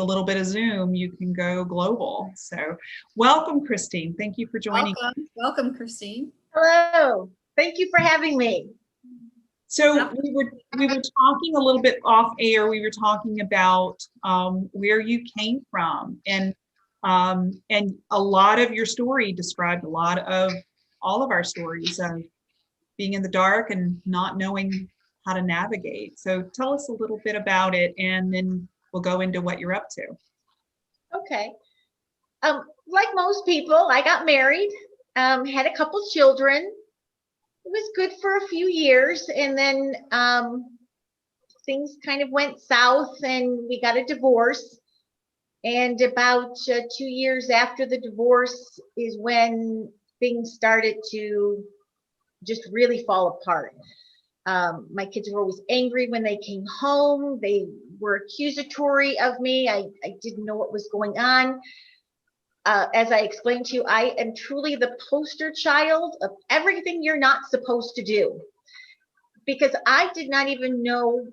a little bit of Zoom, you can go global. So welcome, Christine. Thank you for joining. Welcome, Christine. Hello. Thank you for having me. So we were talking a little bit off air. We were talking about where you came from, and a lot of your story described a lot of all of our stories of being in the dark and not knowing how to navigate. So tell us a little bit about it, and then we'll go into what you're up to. Okay. Like most people, I got married, had a couple children. It was good for a few years, and then things kind of went south and we got a divorce. And about 2 years after the divorce is when things started to just really fall apart. My kids were always angry when they came home. They were accusatory of me. I didn't know what was going on. As I explained to you, I am truly the poster child of everything you're not supposed to do. Because I did not even know,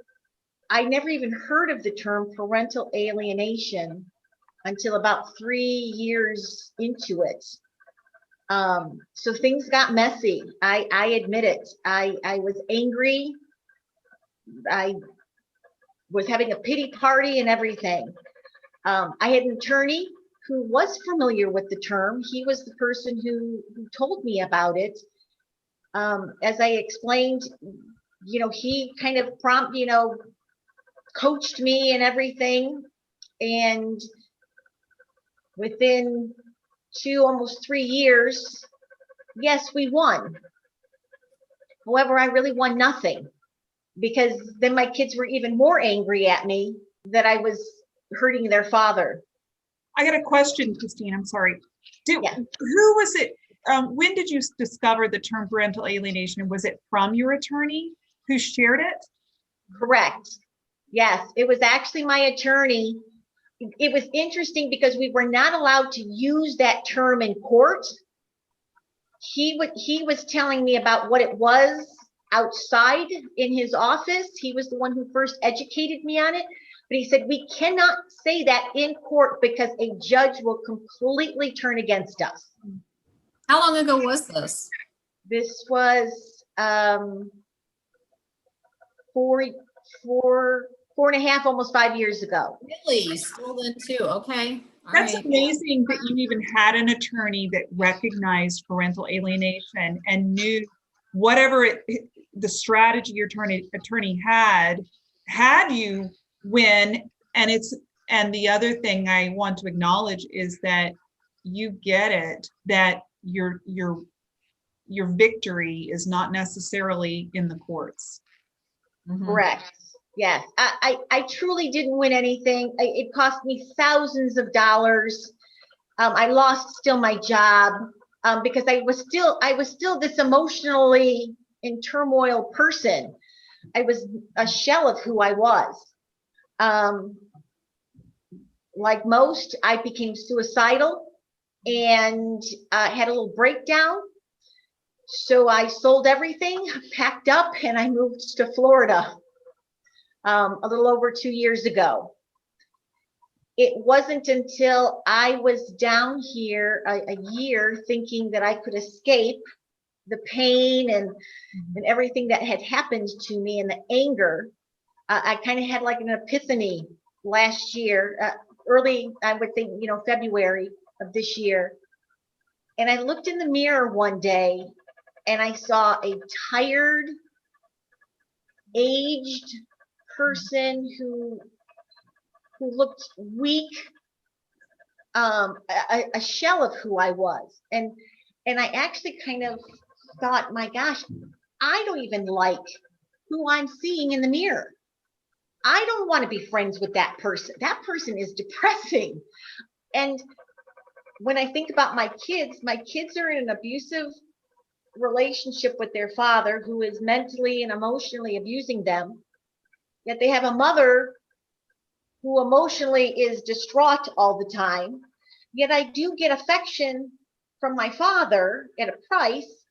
I never even heard of the term parental alienation until about 3 years into it. So things got messy. I admit it. I was angry. I was having a pity party and everything. I had an attorney who was familiar with the term. He was the person who told me about it. As I explained, he kind of coached me and everything. And within almost 3 years, yes, we won. However, I really won nothing, because then my kids were even more angry at me that I was hurting their father. I got a question, Christine. I'm sorry. Who was it? When did you discover the term parental alienation? Was it from your attorney who shared it? Correct. Yes, it was actually my attorney. It was interesting because we were not allowed to use that term in court. He was telling me about what it was outside in his office. He was the one who first educated me on it. But he said, we cannot say that in court because a judge will completely turn against us. How long ago was this? This was 4 and a half, almost 5 years ago. Really? Still then too. Okay. That's amazing that you even had an attorney that recognized parental alienation and knew whatever the strategy your attorney had you win. And the other thing I want to acknowledge is that you get it, that your victory is not necessarily in the courts. Mm-hmm. Correct. Yes, I truly didn't win anything. It cost me thousands of dollars. I lost still my job because I was still this emotionally in turmoil person. I was a shell of who I was. Like most, I became suicidal and had a little breakdown. So I sold everything, packed up, and I moved to Florida. A little over 2 years ago. It wasn't until I was down here a year thinking that I could escape the pain and everything that had happened to me and the anger. I kind of had like an epiphany last year, early, I would think, February of this year. And I looked in the mirror one day and I saw a tired, aged person who looked weak, a shell of who I was. And I actually kind of thought, my gosh, I don't even like who I'm seeing in the mirror. I don't want to be friends with that person. That person is depressing. And when I think about my kids are in an abusive relationship with their father who is mentally and emotionally abusing them. Yet they have a mother who emotionally is distraught all the time. Yet I do get affection from my father at a price,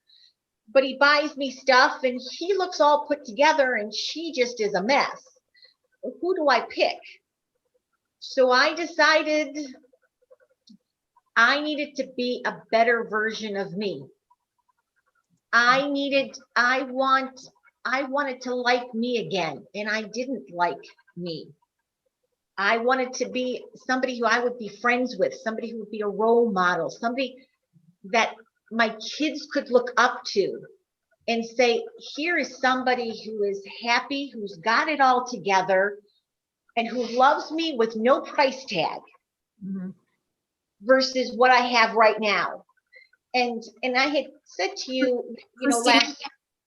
but he buys me stuff and he looks all put together and she just is a mess. Who do I pick? So I decided I needed to be a better version of me. I wanted to like me again, and I didn't like me. I wanted to be somebody who I would be friends with, somebody who would be a role model, somebody that my kids could look up to and say, here is somebody who is happy, who's got it all together, and who loves me with no price tag. Mhm. Versus what I have right now. And I had said to you, Christine,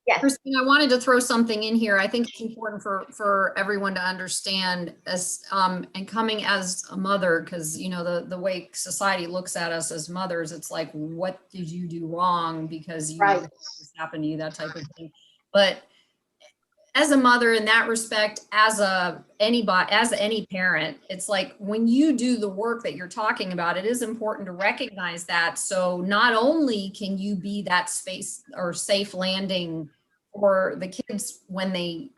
yes, Christine, I wanted to throw something in here. I think it's important for everyone to understand as and coming as a mother, because the way society looks at us as mothers, it's like, what did you do wrong because right, this happened to you, that type of thing. But as a mother in that respect, as any parent, it's like when you do the work that you're talking about, it is important to recognize that. So not only can you be that space or safe landing for the kids when they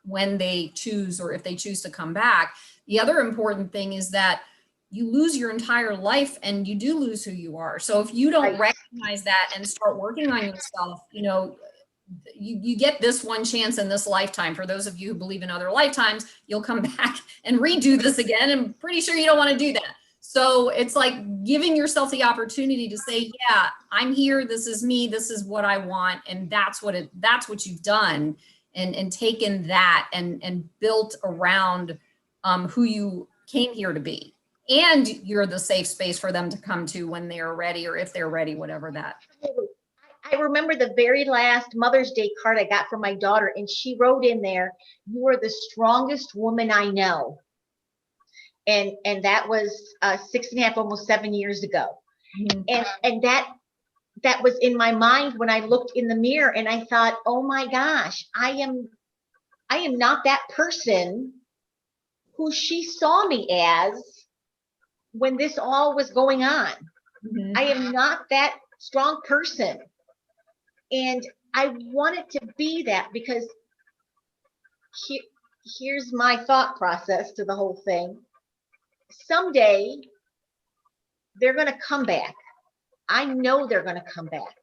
when they choose, or if they choose to come back, the other important thing is that you lose your entire life and you do lose who you are. So if you don't right, recognize that and start working on yourself, you get this one chance in this lifetime. For those of you who believe in other lifetimes, you'll come back and redo this again. And pretty sure you don't want to do that. So it's like giving yourself the opportunity to say, yeah, I'm here. This is me. This is what I want. And that's what you've done, and taken that and built around who you came here to be. And you're the safe space for them to come to when they're ready, or if they're ready, whatever that. I remember the very last Mother's Day card I got from my daughter, and she wrote in there, "You are the strongest woman I know." And that was 6.5, almost 7 years ago. Mhm. And that was in my mind when I looked in the mirror, and I thought, oh my gosh, I am not that person who she saw me as when this all was going on. Mhm. I am not that strong person. And I wanted to be that, because here's my thought process to the whole thing. Someday they're going to come back. I know they're going to come back.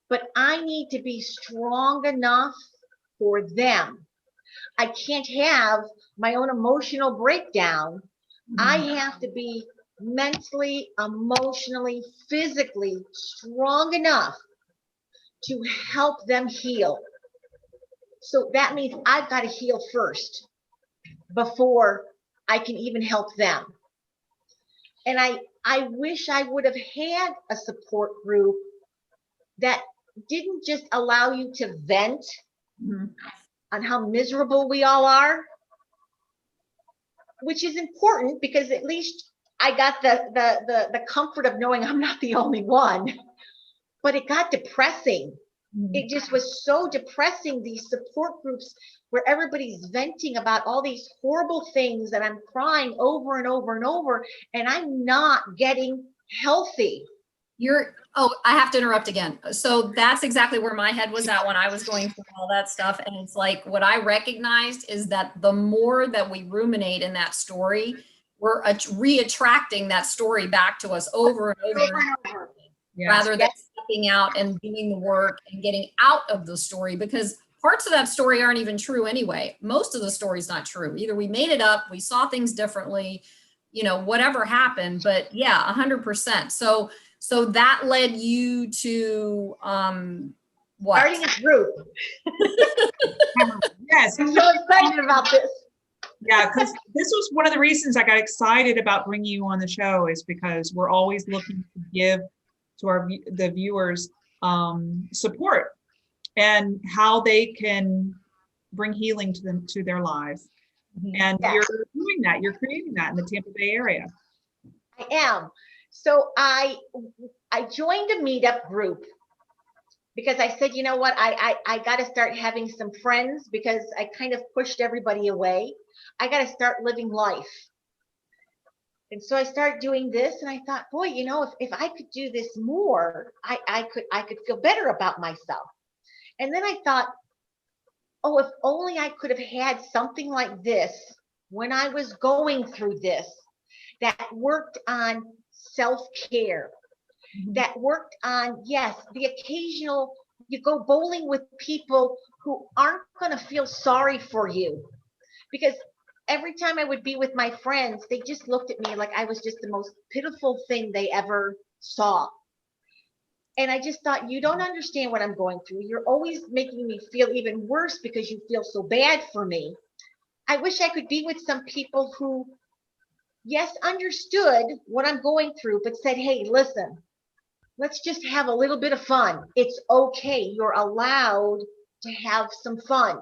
But I need to be strong enough for them. I can't have my own emotional breakdown. I have to be mentally, emotionally, physically strong enough to help them heal. So that means I've got to heal first before I can even help them. And I wish I would have had a support group that didn't just allow you to vent on how miserable we all are, which is important, because at least I got the comfort of knowing I'm not the only one. But it got depressing. It just was so depressing, these support groups where everybody's venting about all these horrible things, and I'm crying over and over and over, and I'm not getting healthy. I have to interrupt again. So that's exactly where my head was at when I was going through all that stuff. And it's like, what I recognized is that the more that we ruminate in that story, we're re-attracting that story back to us over and over and over. Yes. Rather than stepping out and doing the work and getting out of the story, because parts of that story aren't even true anyway. Most of the story's not true. Either we made it up, we saw things differently, whatever happened. But yeah, 100%. So that led you to what? Starting a group. Yes. I'm so excited about this. Yeah, because this was one of the reasons I got excited about bringing you on the show, is because we're always looking to give to the viewers support and how they can bring healing to their lives. And you're doing that. You're creating that in the Tampa Bay area. I am. So I joined a Meetup group because I said, you know what, I got to start having some friends, because I kind of pushed everybody away. I got to start living life. And so I started doing this, and I thought, boy, if I could do this more, I could feel better about myself. And then I thought, oh, if only I could have had something like this when I was going through this that worked on self-care, that worked on, yes, the occasional, you go bowling with people who aren't going to feel sorry for you. Because every time I would be with my friends, they just looked at me like I was just the most pitiful thing they ever saw. And I just thought, you don't understand what I'm going through. You're always making me feel even worse because you feel so bad for me. I wish I could be with some people who, yes, understood what I'm going through, but said, hey, listen, let's just have a little bit of fun. It's okay. You're allowed to have some fun.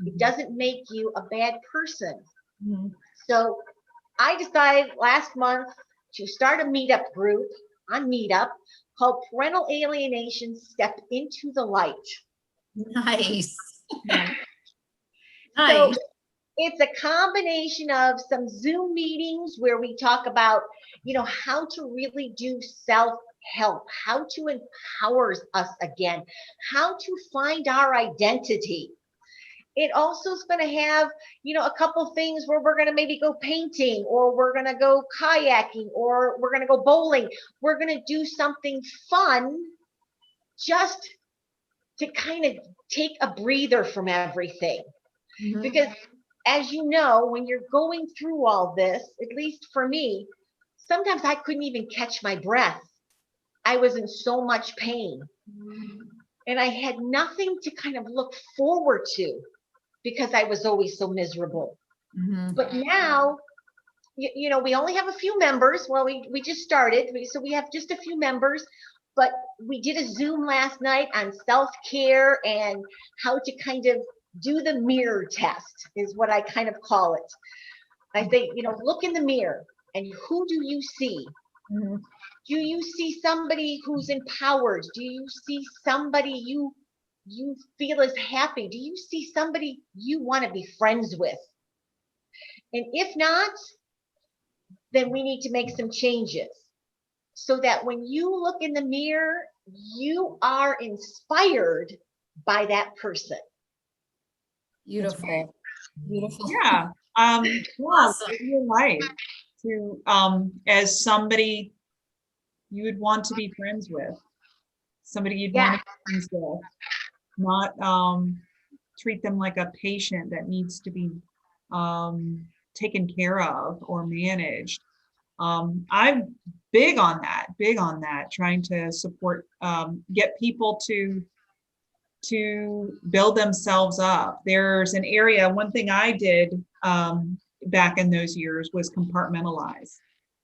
It doesn't make you a bad person. Mhm. So I decided last month to start a meetup group on Meetup called Parental Alienation Step into the Light. Nice. Yeah. So Nice. it's a combination of some Zoom meetings where we talk about, how to really do self-help, how to empower us again, how to find our identity. It also is going to have, a couple things where we're going to maybe go painting, or we're going to go kayaking, or we're going to go bowling. We're going to do something fun just to kind of take a breather from everything. Mhm. Because as you know, when you're going through all this, at least for me, sometimes I couldn't even catch my breath. I was in so much pain. And I had nothing to kind of look forward to because I was always so miserable. Mhm. But now, we only have a few members. Well, we just started, so we have just a few members. But we did a Zoom last night on self-care and how to kind of do the mirror test, is what I kind of call it. I say, look in the mirror, and who do you see? Mhm. Do you see somebody who's empowered? Do you see somebody you feel is happy? Do you see somebody you want to be friends with? And if not, then we need to make some changes so that when you look in the mirror, you are inspired by that person. Beautiful. Beautiful. Yeah. Yeah, Awesome. live your life to as somebody you would want to be friends with, somebody you'd want Yeah, to be friends with, not treat them like a patient that needs to be taken care of or managed. I'm big on that, trying to support, get people to build themselves up. There's an area, one thing I did back in those years was compartmentalize.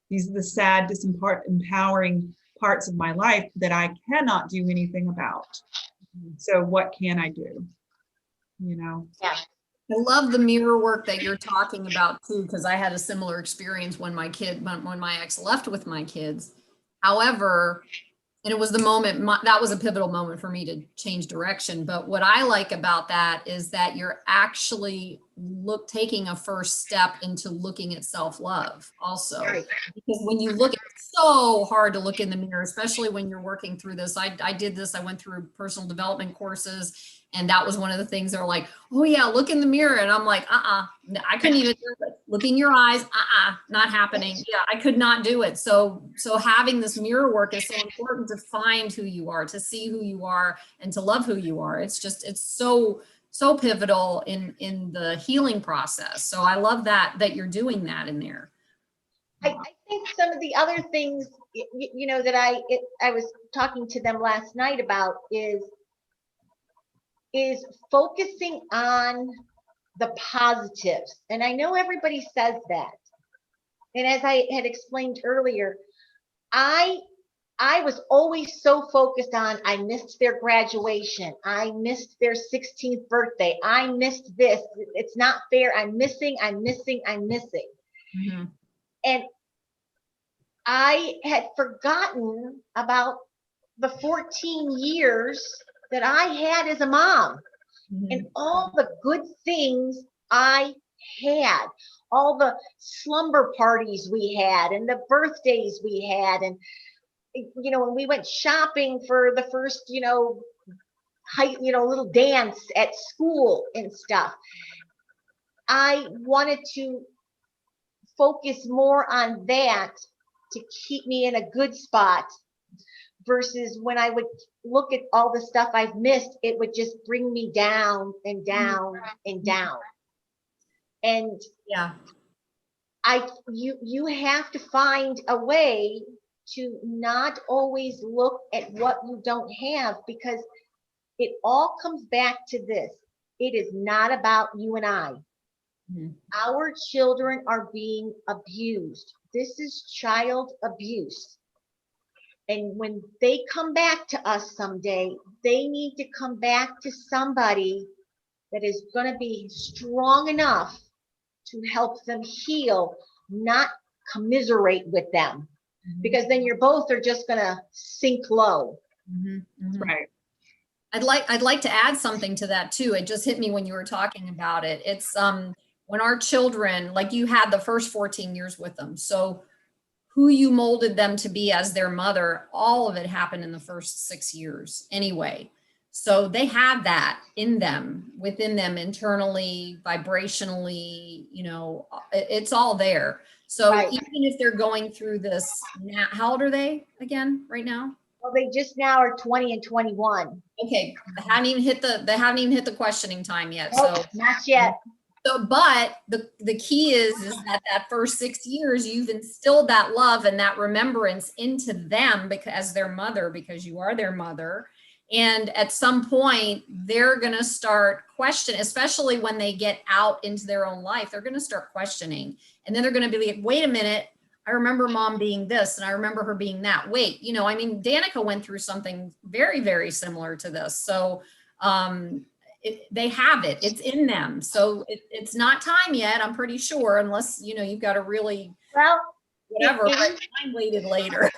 These are the sad, disempowering parts of my life that I cannot do anything about. So what can I do? yeah. I love the mirror work that you're talking about too, because I had a similar experience when my ex left with my kids. However, and it was the moment that was a pivotal moment for me to change direction. But what I like about that is that you're actually taking a first step into looking at self-love also. Right. Because when you look, it's so hard to look in the mirror, especially when you're working through this. I did this, I went through personal development courses, and that was one of the things they're like, oh yeah, look in the mirror. And I'm like, I couldn't even do it. Look in your eyes, not happening. Yeah, I could not do it. So having this mirror work is so important to find who you are, to see who you are, and to love who you are. It's so pivotal in the healing process. So I love that you're doing that in there. I think some of the other things, that I was talking to them last night about is focusing on the positives. And I know everybody says that. And as I had explained earlier, I was always so focused on, I missed their graduation. I missed their 16th birthday. I missed this. It's not fair. I'm missing. Mm-hmm. And I had forgotten about the 14 years that I had as a mom. Mm-hmm. And all the good things I had, all the slumber parties we had, and the birthdays we had, and when we went shopping for the first, little dance at school and stuff. I wanted to focus more on that to keep me in a good spot versus when I would look at all the stuff I've missed, it would just bring me down and down and down. And Yeah. you have to find a way to not always look at what you don't have, because it all comes back to this. It is not about you and I. Mhm. Our children are being abused. This is child abuse. And when they come back to us someday, they need to come back to somebody that is going to be strong enough to help them heal, not commiserate with them. Because then you're both are just going to sink low. That's right. I'd like to add something to that too. It just hit me when you were talking about it. It's when our children, like you had the first 14 years with them. So who you molded them to be as their mother, all of it happened in the first 6 years anyway. So they have that in them, within them, internally, vibrationally, you know, it's all there. So Right. even if they're going through this now, how old are they again right now? Well, they just now are 20 and 21. Okay, they haven't even hit the questioning time yet. Nope, So not yet. so, but the key is that first 6 years, you've instilled that love and that remembrance into them because as their mother, because you are their mother. And at some point, they're going to start questioning, especially when they get out into their own life, they're going to start questioning. And then they're going to be like, wait a minute, I remember mom being this and I remember her being that. Wait, you know, I mean, Danica went through something very, very similar to this. So, they have it, it's in them. So it's not time yet, I'm pretty sure, unless, you know, you've got a really, Well, whatever, but time waited later.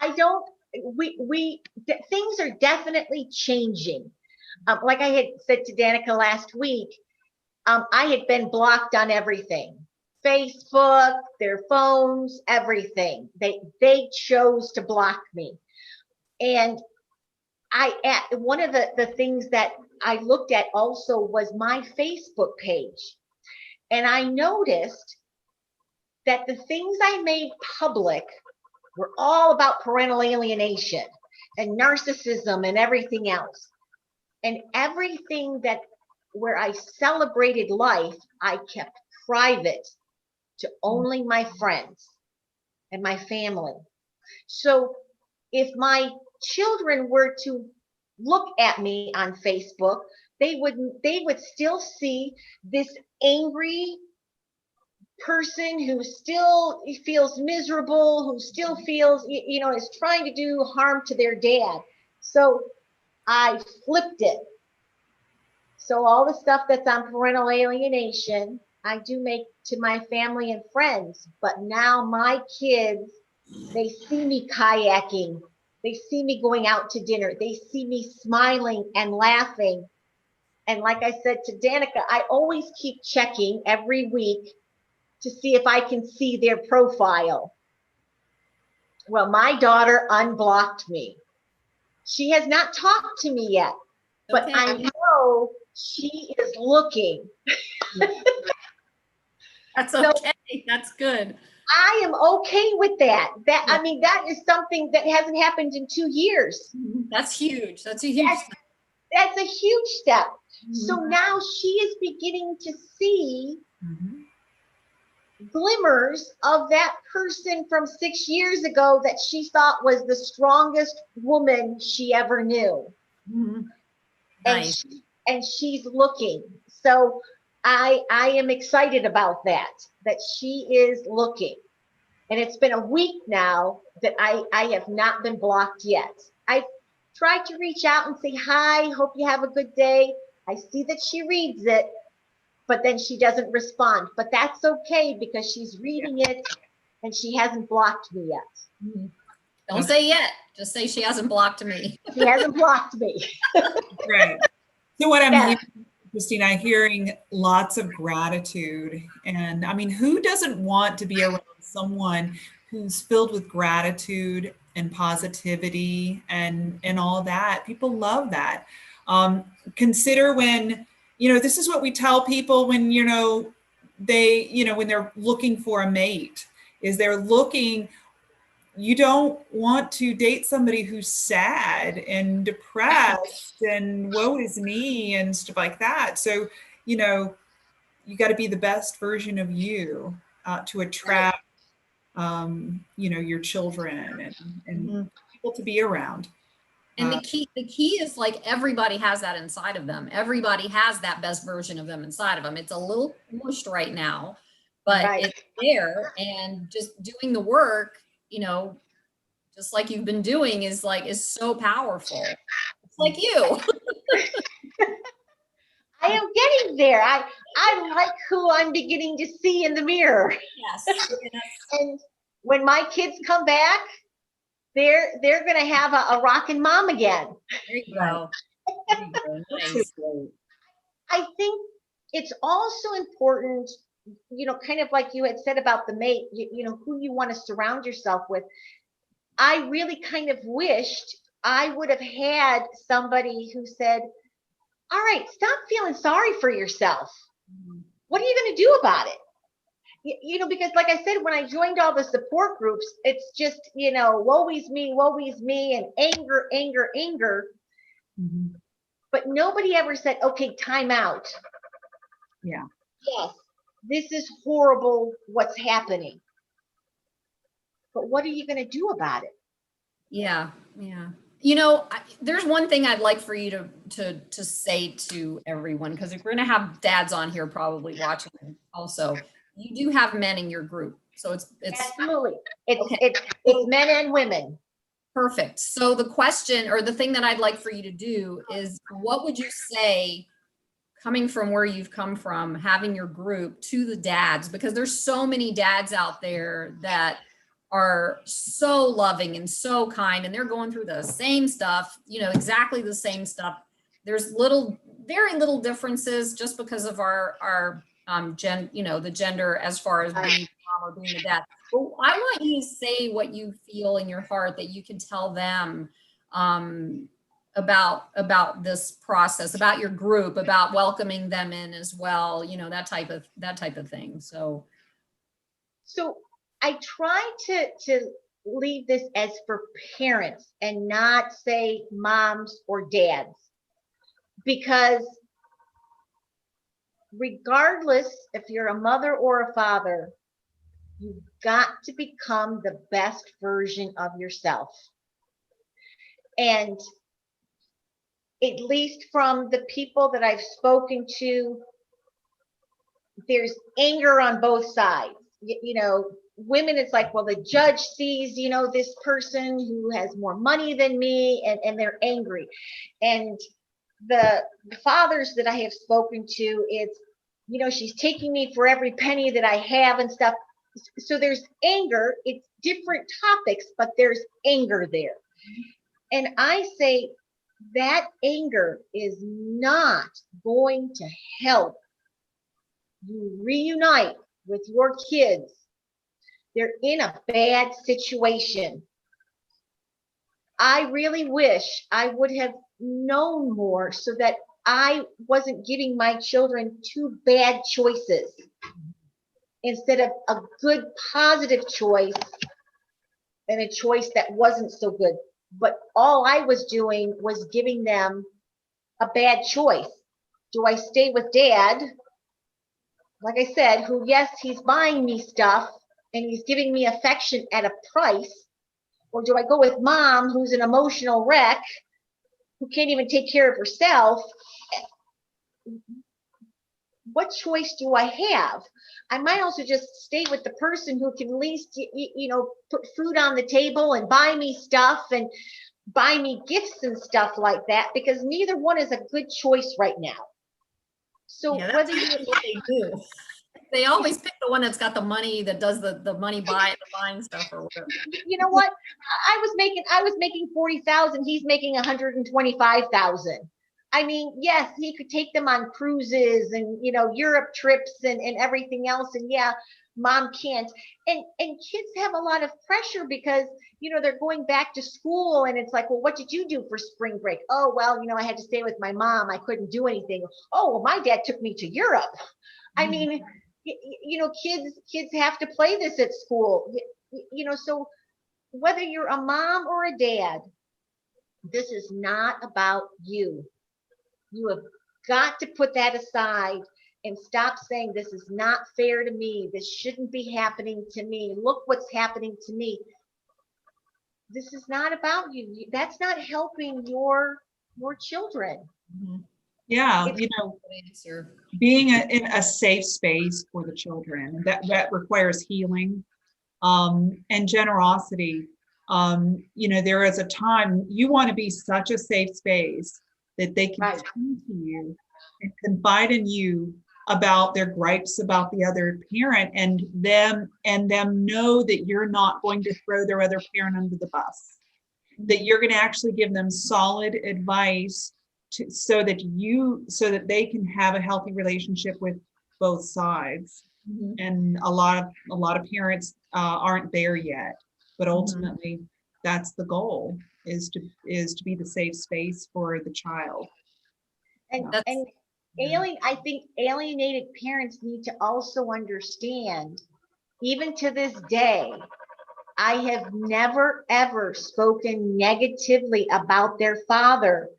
I don't, things are definitely changing. Like I had said to Danica last week, I had been blocked on everything. Facebook, their phones, everything. They chose to block me. And one of the things that I looked at also was my Facebook page. And I noticed that the things I made public were all about parental alienation and narcissism and everything else. And everything that where I celebrated life, I kept private to only my friends and my family. So if my children were to look at me on Facebook, they would still see this angry person who still feels miserable, who still feels, you know, is trying to do harm to their dad. So I flipped it. So all the stuff that's on parental alienation, I do make to my family and friends, but now my kids, they see me kayaking. They see me going out to dinner. They see me smiling and laughing. And like I said to Danica, I always keep checking every week to see if I can see their profile. Well, my daughter unblocked me. She has not talked to me yet, but Okay. I know she is looking. That's okay. That's good. I am okay with that. I mean, that is something that hasn't happened in 2 years. That's huge. That's a huge step. That's a huge step. So now she is beginning to see glimmers of that person from 6 years ago that she thought was the strongest woman she ever knew. Nice. And she's looking. So I am excited about that she is looking. And it's been a week now that I have not been blocked yet. I tried to reach out and say, hi, hope you have a good day. I see that she reads it, but then she doesn't respond. But that's okay because she's reading it and she hasn't blocked me yet. Don't say yet. Just say she hasn't blocked me. She hasn't blocked me. Right. So what I'm hearing, Christine, I'm hearing lots of gratitude. And I mean, who doesn't want to be around someone who's filled with gratitude and positivity and all that? People love that. Consider when this is what we tell people when, when they're looking for a mate, is you don't want to date somebody who's sad and depressed and woe is me and stuff like that. So, you got to be the best version of you to attract, your children and people to be around. And the key is like everybody has that inside of them. Everybody has that best version of them inside of them. It's a little pushed right now, but it's there, and just doing the work, just like you've been doing is so powerful. It's like you. I am getting there. I like who I'm beginning to see in the mirror. Yes. And when my kids come back, they're going to have a rockin' mom again. There you go. There you go. Nice. I think it's also important, kind of like you had said about the mate, who you want to surround yourself with. I really kind of wished I would have had somebody who said, all right, stop feeling sorry for yourself. What are you going to do about it? Because like I said, when I joined all the support groups, it's just, woe is me, and anger, anger, anger. Mm-hmm. But nobody ever said, okay, time out. Yeah. Yes, this is horrible what's happening. But what are you going to do about it? Yeah. Yeah. There's one thing I'd like for you to say to everyone, because we're going to have dads on here probably watching also. You do have men in your group, so it's absolutely okay. It's men and women. Perfect. So the question, or the thing that I'd like for you to do is, what would you say, coming from where you've come from, having your group, to the dads? Because there's so many dads out there that are so loving and so kind, and they're going through the same stuff, exactly the same stuff. There's very little differences just because of our the gender as far as being mom or being a dad. But I want you to say what you feel in your heart that you can tell them about this process, about your group, about welcoming them in as well, that type of thing. So I try to leave this as for parents and not say moms or dads, because regardless if you're a mother or a father, you've got to become the best version of yourself. And at least from the people that I've spoken to, there's anger on both sides. Women, it's like, well, the judge sees, this person who has more money than me, and they're angry. And the fathers that I have spoken to, it's, she's taking me for every penny that I have and stuff. So there's anger. It's different topics, but there's anger there. And I say that anger is not going to help you reunite with your kids. They're in a bad situation. I really wish I would have known more so that I wasn't giving my children two bad choices instead of a good positive choice and a choice that wasn't so good. But all I was doing was giving them a bad choice. Do I stay with dad, like I said, who, yes, he's buying me stuff and he's giving me affection at a price? Or do I go with mom, who's an emotional wreck, who can't even take care of herself? What choice do I have? I might also just stay with the person who can at least, put food on the table and buy me stuff and buy me gifts and stuff like that, because neither one is a good choice right now. So whether what they do, they always pick the one that's got the money, that does the money buying stuff or whatever. You know what? I was making 40,000. He's making 125,000. I mean, yes, he could take them on cruises and, Europe trips and everything else. And yeah, mom can't. And kids have a lot of pressure because, they're going back to school and it's like, well, what did you do for spring break? Oh, well, I had to stay with my mom. I couldn't do anything. Oh, well, my dad took me to Europe. I mean, kids have to play this at school, so whether you're a mom or a dad, this is not about you. You have got to put that aside and stop saying, this is not fair to me. This shouldn't be happening to me. Look what's happening to me. This is not about you. That's not helping your children. Yeah, Answer. being in a safe space for the children, that requires healing, and generosity. There is a time you want to be such a safe space that they can Right. come to you and confide in you about their gripes about the other parent, and them know that you're not going to throw their other parent under the bus, that you're going to actually give them solid advice so that they can have a healthy relationship with both sides. And a lot of parents aren't there yet, but ultimately that's the goal, is to be the safe space for the child. And I think alienated parents need to also understand, even to this day, I have never ever spoken negatively about their father,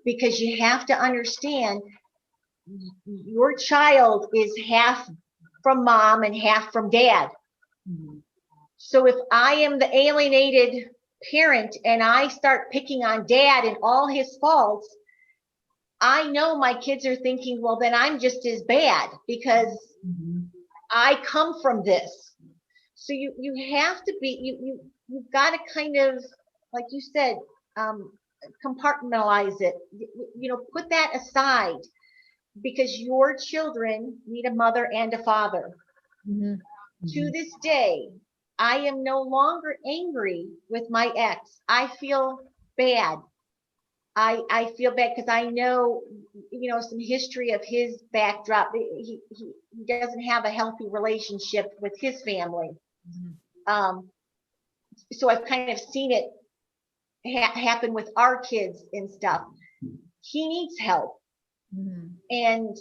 because you have to understand, your child is half from mom and half from dad. So if I am the alienated parent and I start picking on dad and all his faults, I know my kids are thinking, well, then I'm just as bad because I come from this. So you have to be, you've got to kind of, like you said, compartmentalize it, put that aside, because your children need a mother and a father. To this day, I am no longer angry with my ex. I feel bad. I feel bad because I know, some history of his backdrop. He doesn't have a healthy relationship with his family. So I've kind of seen it happen with our kids and stuff. He needs help. And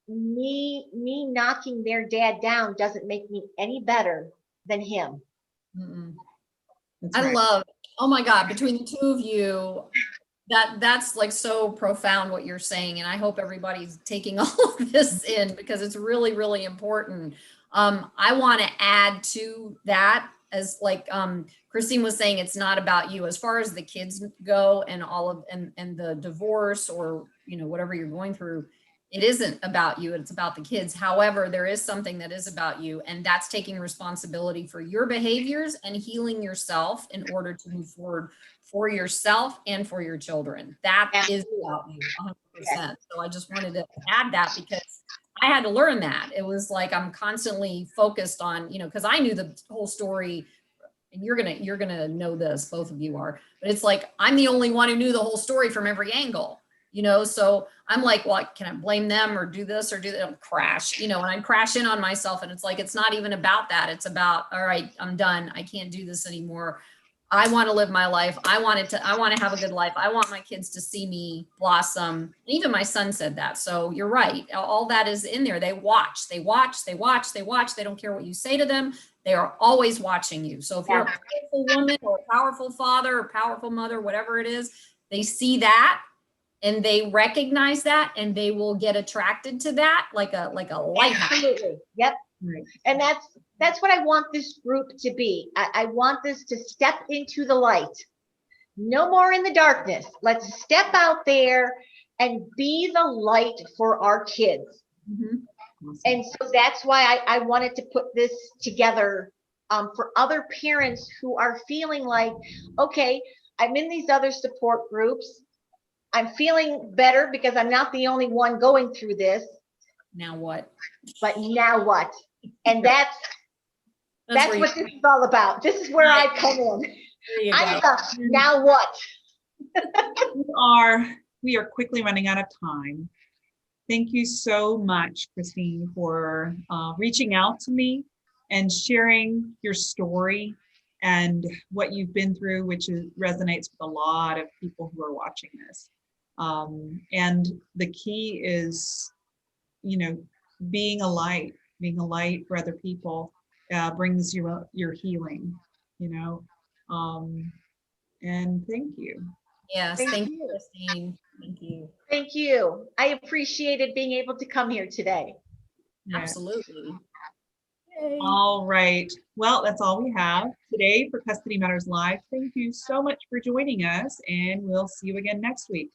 me knocking their dad down doesn't make me any better than him. I love, oh my God, between the two of you, that's like so profound what you're saying. And I hope everybody's taking all of this in, because it's really, really important. I want to add to that, as like Christine was saying, it's not about you as far as the kids go and all of, and the divorce, or, whatever you're going through. It isn't about you, it's about the kids. However, there is something that is about you, and that's taking responsibility for your behaviors and healing yourself in order to move forward for yourself and for your children. That is about you 100%. So I just wanted to add that, because I had to learn that. It was like, I'm constantly focused on, because I knew the whole story, and you're gonna know this, both of you are, but it's like, I'm the only one who knew the whole story from every angle. So I'm like, well, can I blame them or do this or do that? I'll crash, and I crash in on myself, and it's like, it's not even about that. It's about, all right, I'm done. I can't do this anymore. I want to live my life. I want to have a good life. I want my kids to see me blossom. And even my son said that. So you're right. All that is in there. They watch. They don't care what you say to them. They are always watching you. So if you're a powerful woman or a powerful father or powerful mother, whatever it is, they see that and they recognize that, and they will get attracted to that like a lighthouse. Absolutely. Yep. Right. And that's what I want this group to be. I want this to step into the light. No more in the darkness. Let's step out there and be the light for our kids. And so that's why I wanted to put this together for other parents who are feeling like, okay, I'm in these other support groups. I'm feeling better because I'm not the only one going through this. Now what? But now what? And that's what this is all about. This is where I come in. Now what? We are quickly running out of time. Thank you so much, Christine, for reaching out to me and sharing your story and what you've been through, which resonates with a lot of people who are watching this. And the key is, you know, being a light for other people brings you your healing, you know. And thank you. Yes, Thank thank you, you. Christine. Thank you. Thank you. I appreciated being able to come here today. Yeah. Absolutely. Yay. All right. Well, that's all we have today for Custody Matters Live. Thank you so much for joining us, and we'll see you again next week.